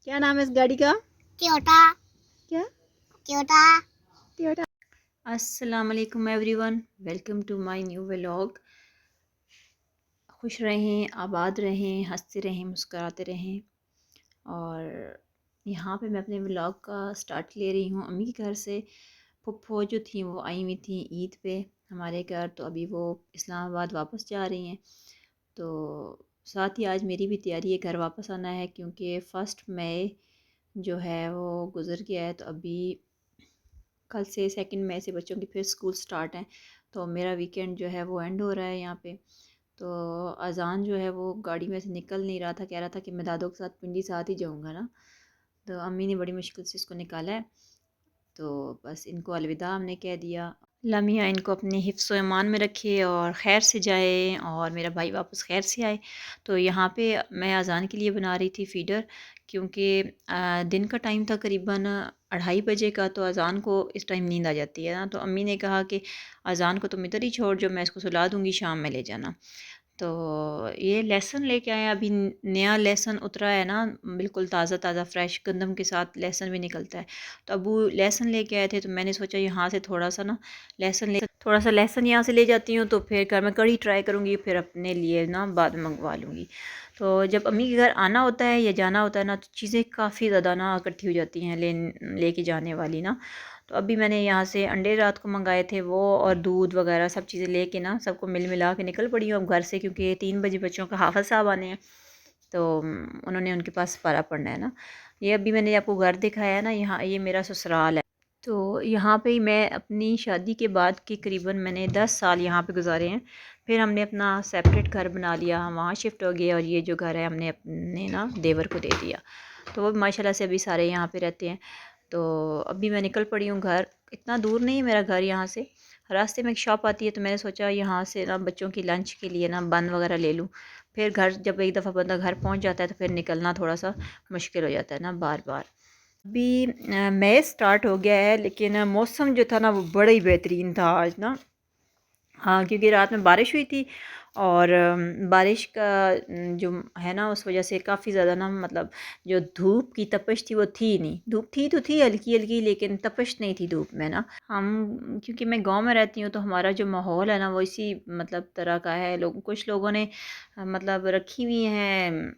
क्या नाम है इस गाड़ी का? टोयोटा। क्या? टोयोटा। टोयोटा। अस्सलाम वालेकुम everyone, welcome to my new vlog. खुश रहें, आबाद रहें, हंसते रहें, मुस्कुराते रहें। और यहाँ पे मैं अपने व्लॉग का स्टार्ट ले रही हूँ अम्मी के घर से। फुप्पो जो थी वो आई हुई थी ईद पे हमारे घर, तो अभी वो इस्लामाबाद वापस जा रही हैं। तो साथ ही आज मेरी भी तैयारी है घर वापस आना है, क्योंकि 1 मई जो है वो गुज़र गया है। तो अभी कल से 2 मई से बच्चों की फिर स्कूल स्टार्ट हैं, तो मेरा वीकेंड जो है वो एंड हो रहा है यहाँ पे। तो अज़ान जो है वो गाड़ी में से निकल नहीं रहा था, कह रहा था कि मैं दादों के साथ पिंडी साथ ही जाऊँगा ना। तो अम्मी ने बड़ी मुश्किल से इसको निकाला है। तो बस इनको अलविदा हमने कह दिया। अल्लाह मियाँ इनको अपने हिफ्ज़ व ईमान में रखे और ख़ैर से जाए और मेरा भाई वापस ख़ैर से आए। तो यहाँ पे मैं अज़ान के लिए बना रही थी फ़ीडर, क्योंकि दिन का टाइम था करीबन 2:30 बजे का। तो अज़ान को इस टाइम नींद आ जाती है ना, तो अम्मी ने कहा कि अज़ान को तुम इधर ही छोड़, जो मैं इसको सुला दूँगी, शाम में ले जाना। तो ये लहसुन लेके आए हैं, अभी नया लहसुन उतरा है ना, बिल्कुल ताज़ा ताज़ा फ्रेश गंदम के साथ लहसुन भी निकलता है। तो अब वो लहसुन लेके आए थे, तो मैंने सोचा यहाँ से थोड़ा सा ना थोड़ा सा लहसुन यहाँ से ले जाती हूँ, तो फिर घर में कढ़ी ट्राई करूँगी, फिर अपने लिए ना बाद में मंगवा लूँगी। तो जब अम्मी के घर आना होता है या जाना होता है ना, तो चीज़ें काफ़ी ज़्यादा ना इकट्ठी हो जाती हैं लेके जाने वाली ना। तो अभी मैंने यहाँ से अंडे रात को मंगाए थे वो, और दूध वगैरह सब चीज़ें लेके ना सबको मिल मिला के निकल पड़ी हूँ अब घर से, क्योंकि 3 बजे बच्चों का हाफ़िज़ साहब आने हैं। तो उन्होंने उनके पास पारा पढ़ना है ना। ये अभी मैंने आपको घर दिखाया है ना, यहाँ ये मेरा ससुराल है। तो यहाँ पे ही मैं अपनी शादी के बाद के करीबन मैंने 10 साल यहाँ पे गुजारे हैं। फिर हमने अपना सेपरेट घर बना लिया, हम वहाँ शिफ्ट हो गए, और ये जो घर है हमने अपने ना देवर को दे दिया। तो वो माशाल्लाह से अभी सारे यहाँ पे रहते हैं। तो अभी मैं निकल पड़ी हूँ घर। इतना दूर नहीं है मेरा घर यहाँ से, रास्ते में एक शॉप आती है, तो मैंने सोचा यहाँ से ना बच्चों की लंच के लिए ना बन वगैरह ले लूँ। फिर घर जब एक दफ़ा बंदा घर पहुँच जाता है, तो फिर निकलना थोड़ा सा मुश्किल हो जाता है ना बार बार। अभी मई स्टार्ट हो गया है, लेकिन मौसम जो था ना वो बड़ा ही बेहतरीन था आज ना। हाँ, क्योंकि रात में बारिश हुई थी, और बारिश का जो है ना उस वजह से काफ़ी ज़्यादा ना, मतलब जो धूप की तपिश थी वो थी नहीं। धूप थी तो थी हल्की हल्की, लेकिन तपिश नहीं थी धूप में ना। हम क्योंकि मैं गांव में रहती हूँ, तो हमारा जो माहौल है ना वो इसी मतलब तरह का है। कुछ लोगों ने मतलब रखी हुई हैं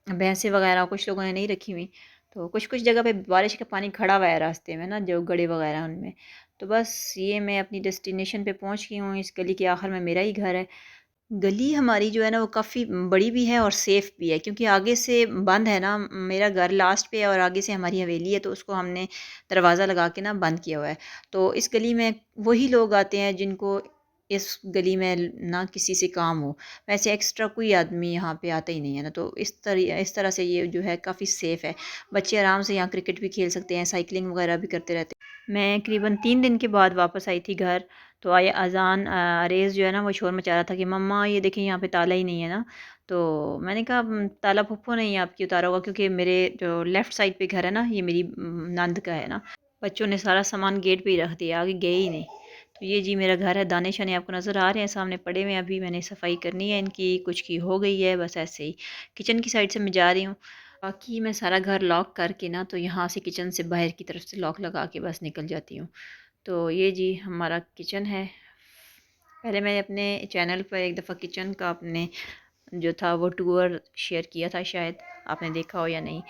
भैंसें वगैरह, कुछ लोगों ने नहीं रखी हुई। तो कुछ कुछ जगह पे बारिश का पानी खड़ा हुआ है रास्ते में ना, जो गड्ढे वगैरह उनमें। तो बस ये मैं अपनी डेस्टिनेशन पे पहुंच गई हूँ। इस गली के आखिर में मेरा ही घर है। गली हमारी जो है ना वो काफ़ी बड़ी भी है और सेफ़ भी है, क्योंकि आगे से बंद है ना, मेरा घर लास्ट पे है और आगे से हमारी हवेली है, तो उसको हमने दरवाज़ा लगा के ना बंद किया हुआ है। तो इस गली में वही लोग आते हैं जिनको इस गली में ना किसी से काम हो। वैसे एक्स्ट्रा कोई आदमी यहाँ पे आता ही नहीं है ना। तो इस तरह से ये जो है काफ़ी सेफ़ है। बच्चे आराम से यहाँ क्रिकेट भी खेल सकते हैं, साइकिलिंग वगैरह भी करते रहते हैं। मैं करीबन 3 दिन के बाद वापस आई थी घर। तो आया अज़ान अरेज़ जो है ना वो शोर मचा रहा था कि मम्मा ये देखिए यहाँ पे ताला ही नहीं है ना। तो मैंने कहा ताला फुप्पो ने ही आपकी उतारा होगा, क्योंकि मेरे जो लेफ़्ट साइड पे घर है ना, ये मेरी नंद का है ना। बच्चों ने सारा सामान गेट पे ही रख दिया, आगे गए ही नहीं। तो ये जी मेरा घर है। दाने शाने आपको नज़र आ रहे हैं सामने पड़े हुए हैं। अभी मैंने सफाई करनी है इनकी, कुछ की हो गई है, बस ऐसे ही किचन की साइड से मैं जा रही हूँ। बाकी मैं सारा घर लॉक करके ना, तो यहाँ से किचन से बाहर की तरफ से लॉक लगा के बस निकल जाती हूँ। तो ये जी हमारा किचन है। पहले मैंने अपने चैनल पर एक दफ़ा किचन का अपने जो था वो टूर शेयर किया था, शायद आपने देखा हो या नहीं।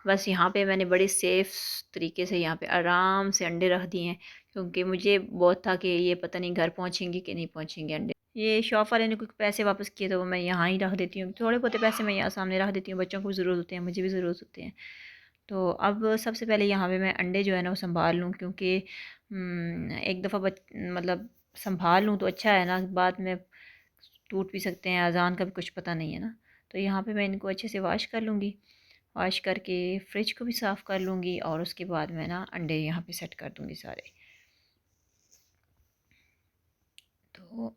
बस यहाँ पे मैंने बड़े सेफ़ तरीके से यहाँ पे आराम से अंडे रख दिए हैं, क्योंकि मुझे बहुत था कि ये पता नहीं घर पहुँचेंगे कि नहीं पहुँचेंगे अंडे। ये शॉप वाले ने कुछ पैसे वापस किए, तो वो मैं यहाँ ही रख देती हूँ। थोड़े बहुत पैसे मैं यहाँ सामने रख देती हूँ, बच्चों को भी ज़रूरत होते हैं, मुझे भी ज़रूरत होते हैं। तो अब सबसे पहले यहाँ पे मैं अंडे जो है ना वो संभाल लूँ, क्योंकि एक दफ़ा मतलब संभाल लूँ तो अच्छा है ना, बाद में टूट भी सकते हैं, अजान का भी कुछ पता नहीं है ना। तो यहाँ पे मैं इनको अच्छे से वॉश कर लूँगी। वॉश करके फ्रिज को भी साफ़ कर लूँगी, और उसके बाद मैं ना अंडे यहाँ पे सेट कर दूँगी सारे। तो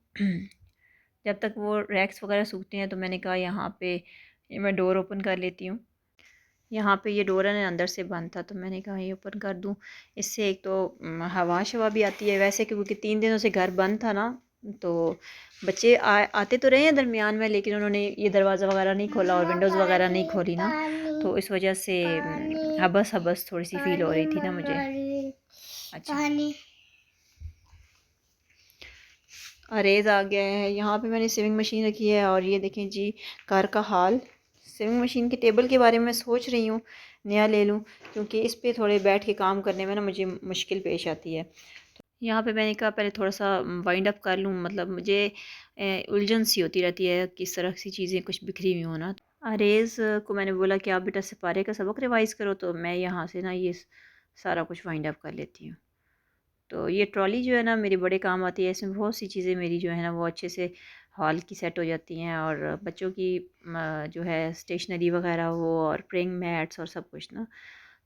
जब तक वो रैक्स वगैरह सूखते हैं, तो मैंने कहा यहाँ पे ये मैं डोर ओपन कर लेती हूँ। यहाँ पे ये डोर है ना अंदर से बंद था, तो मैंने कहा ये ओपन कर दूँ। इससे एक तो हवा शवा भी आती है। वैसे क्योंकि 3 दिनों से घर बंद था ना, तो बच्चे आते तो रहे हैं दरमियान में, लेकिन उन्होंने ये दरवाज़ा वगैरह नहीं खोला और विंडोज़ वगैरह नहीं खोली ना। तो इस वजह से हबस हबस थोड़ी सी फील हो रही थी ना मुझे। अच्छा, अरेज आ गया है। यहाँ पे मैंने सिविंग मशीन रखी है और ये देखें जी घर का हाल। सिविंग मशीन के टेबल के बारे में सोच रही हूँ नया ले लूँ, क्योंकि इस पे थोड़े बैठ के काम करने में ना मुझे मुश्किल पेश आती है। यहाँ पे मैंने कहा पहले थोड़ा सा वाइंड अप कर लूँ, मतलब मुझे उलझन सी होती रहती है, किस तरह की चीज़ें कुछ बिखरी हुई हो ना। अरेज को मैंने बोला कि आप बेटा सिपारे का सबक रिवाइज़ करो, तो मैं यहाँ से ना ये सारा कुछ वाइंड अप कर लेती हूँ। तो ये ट्रॉली जो है ना मेरी बड़े काम आती है। इसमें बहुत सी चीज़ें मेरी जो है ना वो अच्छे से हॉल की सेट हो जाती हैं, और बच्चों की जो है स्टेशनरी वगैरह हो और प्रेइंग मैट्स और सब कुछ ना।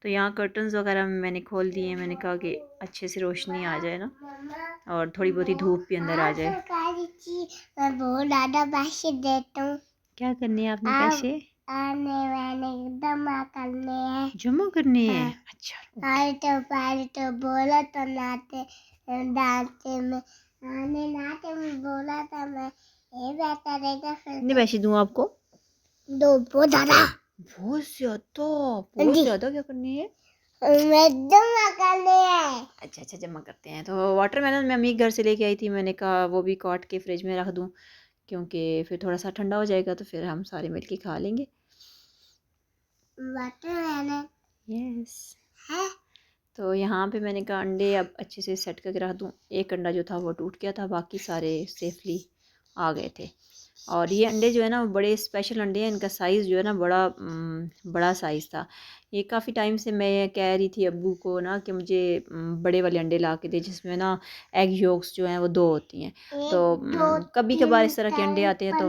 तो यहाँ कर्टन्स वगैरह मैंने खोल दिए हैं। मैंने कहा कि अच्छे से रोशनी आ जाए ना, और थोड़ी बहुत ही धूप भी अंदर आ जाए। मैं बहुत ज़्यादा पैसे देता हूँ। क्या करने हैं आपने पैसे? आने वाले जमा करने हैं। जमा करने हैं? अच्छा, पहले तो बोला तो नाते डांटे में आने नाते में बोला था मैं ये बेहतर रहेगा। फिर कितने पैसे दूँ आपको? दो बहुत ज़्यादा। बहुत ज़्यादा क्या करने हैं? मैं जमा करने हैं। अच्छा अच्छा, जमा करते हैं। तो वाटरमेलन मैं अम्मी के घर से लेके आई थी। मैंने कहा वो भी काट के फ्रिज में रख दूँ, क्योंकि फिर थोड़ा सा ठंडा हो जाएगा तो फिर हम सारे मिल के खा लेंगे। Watermelon yes. है। तो यहाँ पे मैंने कहा अंडे अब अच्छे से सेट करके रख दूँ। एक अंडा जो था वो टूट गया था, बाकी सारे सेफली आ गए थे। और ये अंडे जो है ना बड़े स्पेशल अंडे हैं। इनका साइज़ जो है ना बड़ा साइज़ था। ये काफ़ी टाइम से मैं कह रही थी अब्बू को ना कि मुझे बड़े वाले अंडे ला के दे, जिसमें ना एग योक्स जो हैं वो 2 होती हैं। तो कभी कभार इस तरह के अंडे आते हैं, तो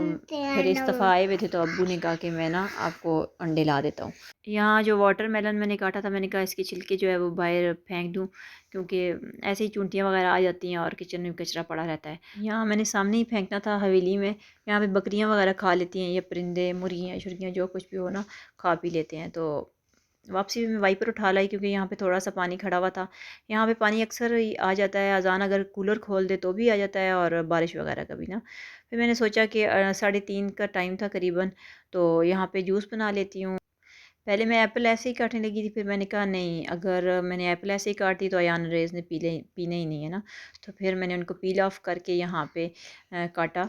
फिर इस दफ़ा आए हुए थे तो अब्बू ने कहा कि मैं ना आपको अंडे ला देता हूँ। यहाँ जो वाटरमेलन मैंने काटा था, मैंने कहा इसके छिलके जो है वो बाहर फेंक दूँ, क्योंकि ऐसे ही चूंटियाँ वगैरह आ जाती हैं और किचन में कचरा पड़ा रहता है। यहाँ मैंने सामने ही फेंकना था हवेली में। यहाँ पे बकरियाँ वगैरह खा लेती हैं, ये परिंदे मुर्गियाँ शुर्गियाँ जो कुछ भी हो ना खा पी लेते हैं। तो वापसी में मैं वाइपर उठा लाई, क्योंकि यहाँ पे थोड़ा सा पानी खड़ा हुआ था। यहाँ पे पानी अक्सर ही आ जाता है, अजान अगर कूलर खोल दे तो भी आ जाता है, और बारिश वगैरह का भी ना। फिर मैंने सोचा कि 3:30 का टाइम था करीबन, तो यहाँ पे जूस बना लेती हूँ। पहले मैं एप्पल ऐसे ही काटने लगी थी, फिर मैंने कहा नहीं, अगर मैंने एप्पल ऐसे ही काट दी तो अयान रेज़ ने पीना ही नहीं है ना। तो फिर मैंने उनको पील ऑफ करके यहाँ पे काटा।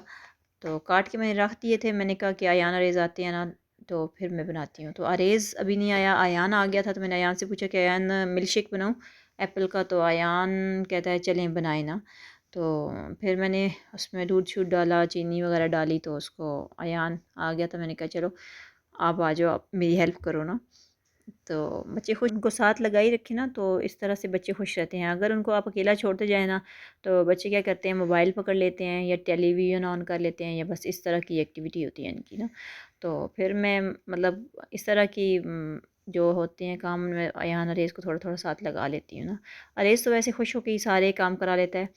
तो काट के मैंने रख दिए थे। मैंने कहा कि अयान अरेज़ आते हैं ना तो फिर मैं बनाती हूँ। तो अरेज़ अभी नहीं आया, अयान आ गया था। तो मैंने अयान से पूछा कि अयान मिल्क शेक बनाऊँ एप्पल का? तो अयान कहता है चलें बनाए ना। तो फिर मैंने उसमें दूध शूध डाला, चीनी वगैरह डाली, तो उसको अयान आ गया था। मैंने कहा चलो आप आ जाओ, आप मेरी हेल्प करो ना। तो बच्चे खुश, उनको साथ लगाई रखे ना, तो इस तरह से बच्चे खुश रहते हैं। अगर उनको आप अकेला छोड़ते जाए ना, तो बच्चे क्या करते हैं, मोबाइल पकड़ लेते हैं या टेलीविज़न ऑन कर लेते हैं, या बस इस तरह की एक्टिविटी होती है इनकी ना। तो फिर मैं मतलब इस तरह की जो होते हैं काम में अयान अरेज़ को थोड़ा थोड़ा साथ लगा लेती हूँ ना। अरेज़ तो वैसे खुश होकर ही सारे काम करा लेता है।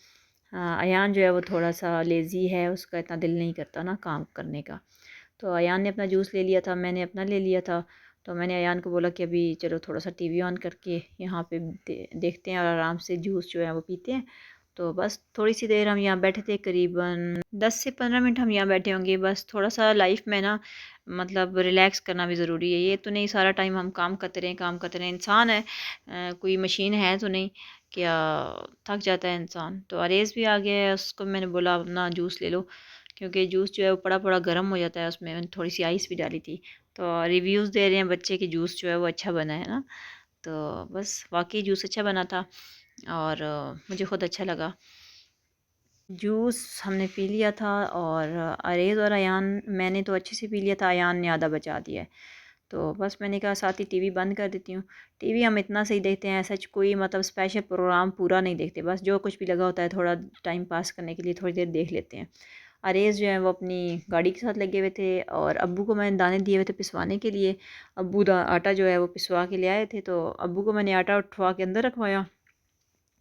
अयान जो है वो थोड़ा सा लेज़ी है, उसका इतना दिल नहीं करता ना काम करने का। तो अयान ने अपना जूस ले लिया था, मैंने अपना ले लिया था। तो मैंने अयान को बोला कि अभी चलो थोड़ा सा टीवी ऑन करके यहाँ पे देखते हैं और आराम से जूस जो है वो पीते हैं। तो बस थोड़ी सी देर हम यहाँ बैठे थे, करीबन 10 से 15 मिनट हम यहाँ बैठे होंगे। बस थोड़ा सा लाइफ में ना मतलब रिलैक्स करना भी ज़रूरी है। ये तो नहीं सारा टाइम हम काम करते रहें, काम करते रहें। इंसान है, कोई मशीन है तो नहीं, क्या थक जाता है इंसान। तो अरेज़ भी आ गया है, उसको मैंने बोला अपना जूस ले लो, क्योंकि जूस जो है वो पड़ा पड़ा गर्म हो जाता है। उसमें मैंने थोड़ी सी आइस भी डाली थी। तो रिव्यूज़ दे रहे हैं बच्चे कि जूस जो है वो अच्छा बना है ना। तो बस वाकई जूस अच्छा बना था, और मुझे ख़ुद अच्छा लगा। जूस हमने पी लिया था, और अरेज़ और अयान, मैंने तो अच्छे से पी लिया था, अयान ने आधा बचा दिया है। तो बस मैंने कहा साथ ही टीवी बंद कर देती हूँ। टीवी हम इतना सही देखते हैं, ऐसा कोई मतलब स्पेशल प्रोग्राम पूरा नहीं देखते, बस जो कुछ भी लगा होता है थोड़ा टाइम पास करने के लिए थोड़ी देर देख लेते हैं। अरेज़ जो है वो अपनी गाड़ी के साथ लगे हुए थे, और अब्बू को मैंने दाने दिए हुए थे पिसवाने के लिए। अब्बू आटा जो है वो पिसवा के ले आए थे, तो अब्बू को मैंने आटा उठवा के अंदर रखवाया।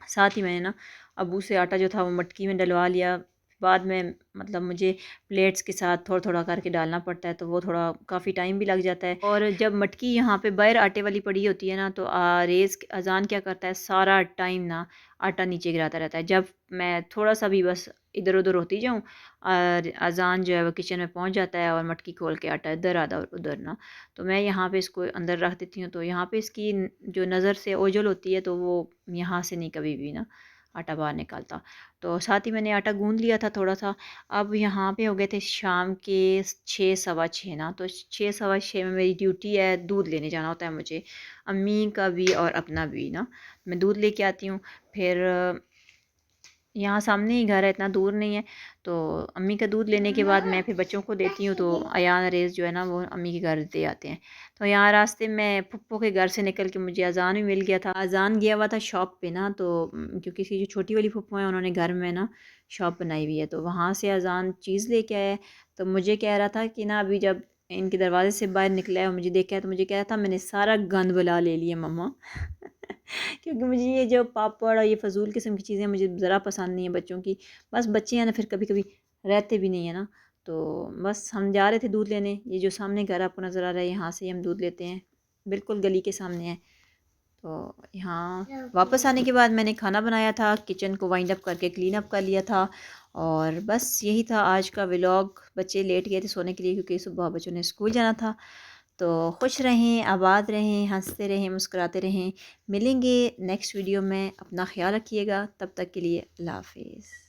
साथ ही मैंने ना अब्बू से आटा जो था वो मटकी में डलवा लिया। बाद में मतलब मुझे प्लेट्स के साथ थोड़ा थोड़ा करके डालना पड़ता है, तो वो थोड़ा काफ़ी टाइम भी लग जाता है। और जब मटकी यहाँ पे बाहर आटे वाली पड़ी होती है ना, तो रेज़ अजान क्या करता है, सारा टाइम ना आटा नीचे गिराता रहता है। जब मैं थोड़ा सा भी बस इधर उधर होती जाऊँ और अजान जो है वो किचन में पहुँच जाता है और मटकी खोल के आटा इधर आधा और उधर ना, तो मैं यहाँ पे इसको अंदर रख देती हूँ। तो यहाँ पे इसकी जो नज़र से ओझल होती है, तो वो यहाँ से नहीं कभी भी ना आटा बाहर निकलता। तो साथ ही मैंने आटा गूँध लिया था थोड़ा सा। अब यहाँ पे हो गए थे शाम के 6 सवा 6 ना, तो 6 सवा 6 में मेरी ड्यूटी है, दूध लेने जाना होता है मुझे, अम्मी का भी और अपना भी ना। मैं दूध लेके आती हूँ, फिर यहाँ सामने ही घर है, इतना दूर नहीं है। तो अम्मी का दूध लेने के बाद मैं फिर बच्चों को देती हूँ, तो अयान रेज़ जो है ना वो अम्मी के घर दे आते हैं। तो यहाँ रास्ते में पप्पो के घर से निकल के मुझे अजान भी मिल गया था। अजान गया हुआ था शॉप पे ना, तो क्योंकि इसकी जो छोटी वाली पप्पो है उन्होंने घर में ना शॉप बनाई हुई है, तो वहाँ से अजान चीज़ लेके आया है। तो मुझे कह रहा था कि ना अभी जब इनके दरवाजे से बाहर निकला है और मुझे देखा है, तो मुझे कह रहा था मैंने सारा गंद बुला ले लिया मम्मा। क्योंकि मुझे ये जो पापड़ और ये फ़जूल किस्म की चीज़ें मुझे ज़रा पसंद नहीं है बच्चों की। बस बच्चे हैं ना, फिर कभी कभी रहते भी नहीं है ना। तो बस हम जा रहे थे दूध लेने, ये जो सामने घर आपको नज़र आ रहा है, यहाँ से हम दूध लेते हैं, बिल्कुल गली के सामने है। तो यहाँ वापस आने के बाद मैंने खाना बनाया था, किचन को वाइंड अप करके क्लीन अप कर लिया था। और बस यही था आज का व्लॉग। बच्चे लेट गए थे सोने के लिए, क्योंकि सुबह बच्चों ने स्कूल जाना था। तो खुश रहें, आबाद रहें, हंसते रहें, मुस्कुराते रहें। मिलेंगे नेक्स्ट वीडियो में। अपना ख्याल रखिएगा, तब तक के लिए अल्लाह हाफिज़।